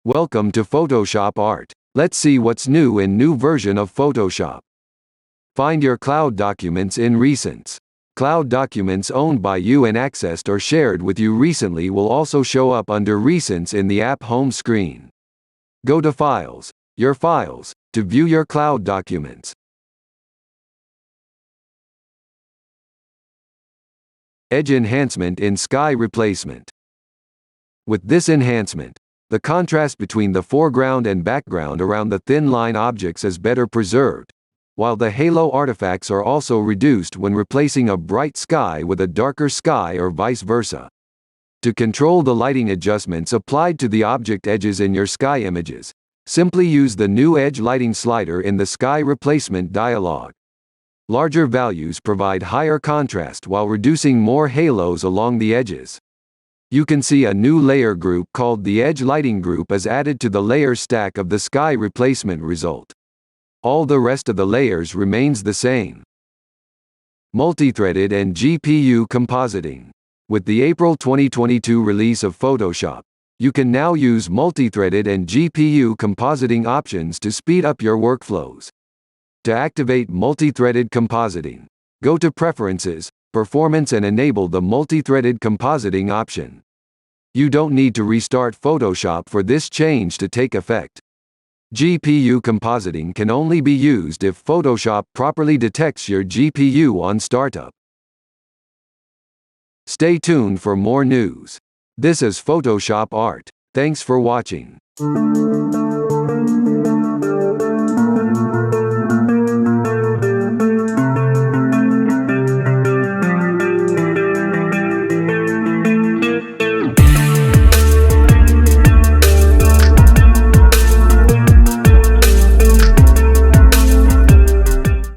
Welcome to Photoshop Art. Let's see what's new in new version of Photoshop. Find your cloud documents in Recents. Cloud documents owned by you and accessed or shared with you recently will also show up under Recents in the app home screen. Go to Files, Your Files, to view your cloud documents. Edge enhancement in sky replacement. With this enhancement, the contrast between the foreground and background around the thin line objects is better preserved, while the halo artifacts are also reduced when replacing a bright sky with a darker sky or vice versa. To control the lighting adjustments applied to the object edges in your sky images, simply use the new edge lighting slider in the sky replacement dialog. Larger values provide higher contrast while reducing more halos along the edges. You can see a new layer group called the Edge Lighting Group is added to the layer stack of the sky replacement result. All the rest of the layers remains the same. Multithreaded and GPU compositing. With the April 2022 release of Photoshop, you can now use multithreaded and GPU compositing options to speed up your workflows. To activate multithreaded compositing, go to Preferences, Performance and enable the multithreaded compositing option. You don't need to restart Photoshop for this change to take effect. GPU compositing can only be used if Photoshop properly detects your GPU on startup. Stay tuned for more news. This is Photoshop Art. Thanks for watching.